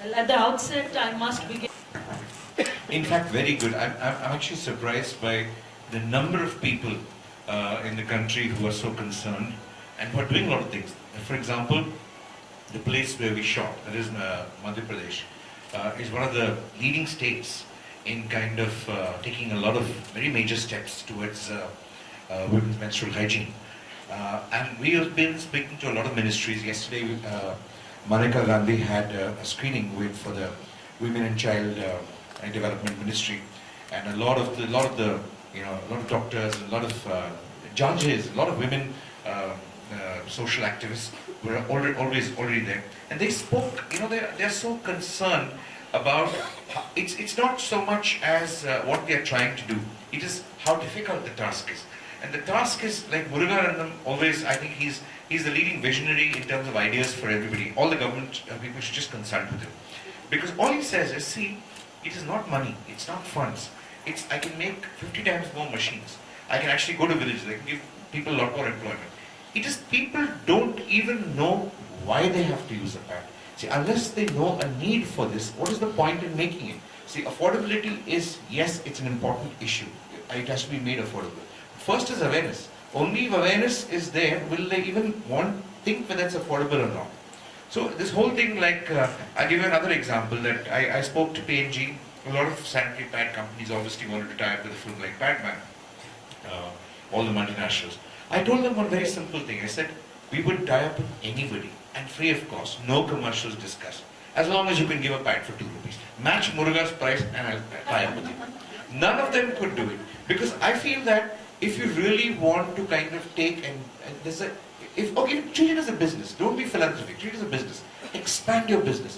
Well, at the outset, I must begin. In fact, very good. I'm actually surprised by the number of people in the country who are so concerned and who are doing a lot of things. For example, the place where we shot, that is Madhya Pradesh, is one of the leading states in kind of taking a lot of very major steps towards women's menstrual hygiene. And we have been speaking to a lot of ministries. Yesterday, Maneka Gandhi had a screening for the Women and Child Development Ministry, and a lot of the a lot of doctors, a lot of judges, a lot of women social activists were already there, and they spoke. They're so concerned about it's not so much as what they are trying to do. It is how difficult the task is. And the task is, like Muruganandam always, I think he's the leading visionary in terms of ideas for everybody. All the government people should just consult with him. Because all he says is, see, it is not money, it's not funds. I can make 50 times more machines. I can actually go to villages, I can give people a lot more employment. It is people don't even know why they have to use a pad. See, unless they know a need for this, what is the point in making it? See, affordability is, yes, it's an important issue. It has to be made affordable. First is awareness. Only if awareness is there, will they even think whether it's affordable or not. So this whole thing, like, I'll give you another example that I spoke to P&G. A lot of sanitary pad companies obviously wanted to tie up with a film like Padman, all the multinationals. I told them one very simple thing. I said, we would tie up with anybody and free of cost, no commercials discussed. As long as you can give a pad for 2 rupees. Match Muruga's price and I'll tie up with you. None of them could do it. Because I feel that if you really want to kind of take treat it as a business. Don't be philanthropic. Treat it as a business. Expand your business.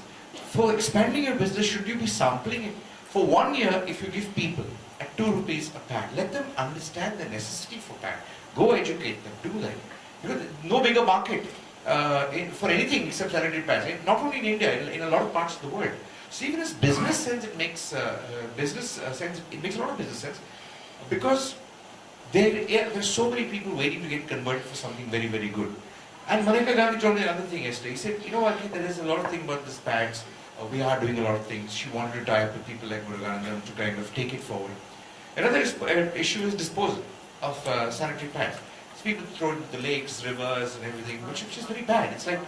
For expanding your business, should you be sampling it? For 1 year, if you give people at 2 rupees a pad, let them understand the necessity for pad. Go educate them. Do that. Because no bigger market for anything except sanitary pads. Not only in India, in a lot of parts of the world. So even as business sense, it makes a lot of business sense, because there's so many people waiting to get converted for something very, very good. And Maneka Gandhi told me another thing yesterday. He said, you know what, there is a lot of thing about these pads. We are doing a lot of things. She wanted to tie up with people like Muruganandam to kind of take it forward. Another issue is disposal of sanitary pads. So people throw it into the lakes, rivers and everything, which is very bad. It's like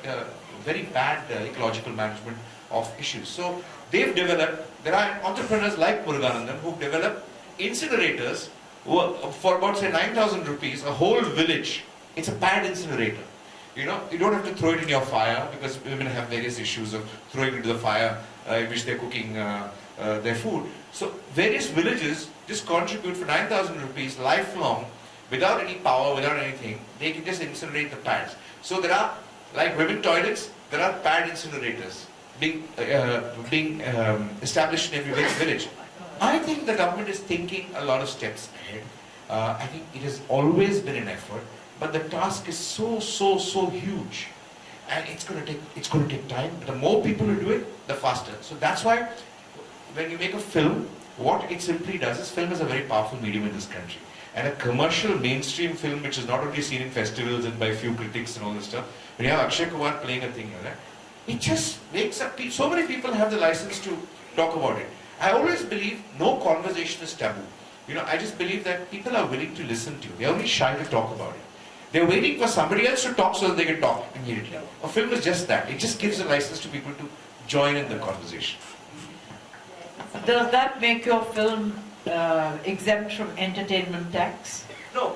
very bad ecological management of issues. So they've developed, there are entrepreneurs like Muruganandam who've developed incinerators for about, say, 9,000 rupees, a whole village. It's a pad incinerator. You don't have to throw it in your fire, because women have various issues of throwing it into the fire in which they're cooking their food. So various villages just contribute for 9,000 rupees lifelong, without any power, without anything. They can just incinerate the pads. So there are, like women toilets, there are pad incinerators being established in every village. I think the government is thinking a lot of steps ahead. I think it has always been an effort, but the task is so huge, and it's going to take time. The more people who do it, the faster. So that's why when you make a film, what it simply does is, film is a very powerful medium in this country, and a commercial mainstream film which is not only seen in festivals and by few critics and all this stuff. When you have Akshay Kumar playing a thing like that, it just makes up. So many people have the license to talk about it. I always believe no conversation is taboo. I just believe that people are willing to listen to you. They're only shy to talk about it. They're waiting for somebody else to talk so that they can talk immediately. A film is just that. It just gives a license to people to join in the conversation. Does that make your film exempt from entertainment tax? No.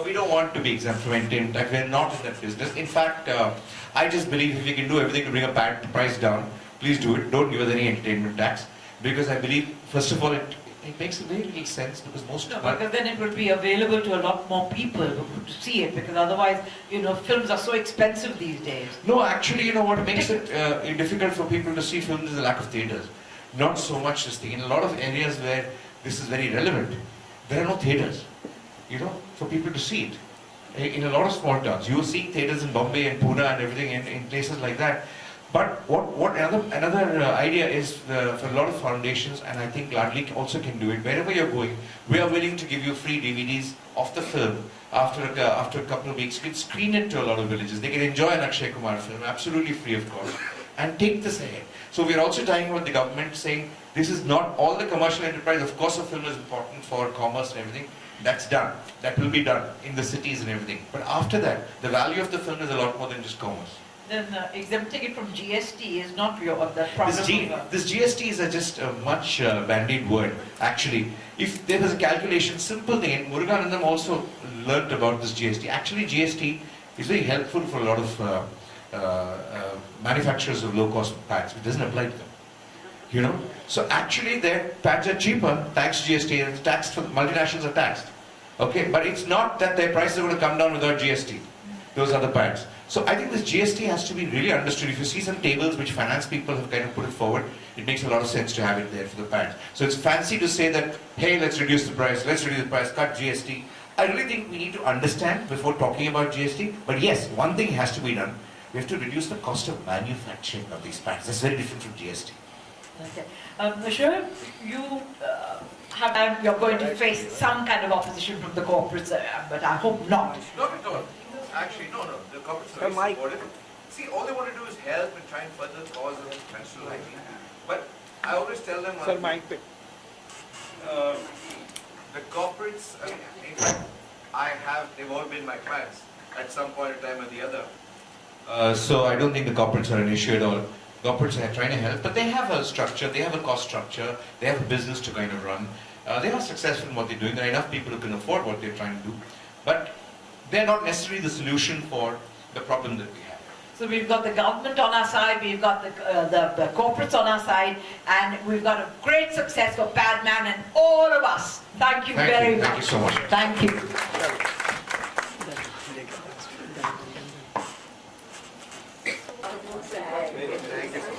We don't want to be exempt from entertainment tax. We're not in that business. In fact, I just believe if we can do everything to bring a pad price down, please do it. Don't give us any entertainment tax. Because I believe, first of all, it makes very little sense, because because then it would be available to a lot more people to see it, because otherwise, films are so expensive these days. No, actually, what makes it difficult for people to see films is the lack of theatres. Not so much this thing. In a lot of areas where this is very relevant, there are no theatres, for people to see it. In a lot of small towns, you are seeing theatres in Bombay and Pune and everything, in places like that. But what another idea is for a lot of foundations, and I think Laadli also can do it. Wherever you're going, we are willing to give you free DVDs of the film after a couple of weeks. You can screen it to a lot of villages. They can enjoy an Akshay Kumar film, absolutely free of cost. and take this ahead. So we're also talking about the government saying this is not all the commercial enterprise. Of course, a film is important for commerce and everything. That's done. That will be done in the cities and everything. But after that, the value of the film is a lot more than just commerce. Then exempting it from GST is not the problem. This GST is just a much bandied word. Actually, if there was a calculation, simple thing, and Muruganandam also learnt about this GST. Actually, GST is very helpful for a lot of manufacturers of low-cost pads. It doesn't apply to them. You know, so actually their pads are cheaper thanks to GST, and it's taxed for multinationals are taxed. Okay, but it's not that their prices are going to come down without GST. Those are the pads. So I think this GST has to be really understood. If you see some tables which finance people have kind of put it forward, it makes a lot of sense to have it there for the pads. So it's fancy to say that, hey, let's reduce the price, cut GST. I really think we need to understand before talking about GST. But yes, one thing has to be done. We have to reduce the cost of manufacturing of these pads. That's very different from GST. Okay. Sure, you're going to face some kind of opposition from the corporates, but I hope not. Not at all. Actually, no. The corporates are very supportive. See, all they want to do is help and try and further the cause of menstrual hygiene. But I always tell them, the corporates, in fact, they've all been my clients at some point in time or the other. So I don't think the corporates are an issue at all. Corporates are trying to help, but they have a structure, they have a cost structure, they have a business to kind of run. They are successful in what they're doing. There are enough people who can afford what they're trying to do. But they're not necessarily the solution for the problem that we have. So we've got the government on our side, we've got the corporates on our side, and we've got a great success for Padman and all of us. Thank you very much. Thank you so much. Thank you. Thank you.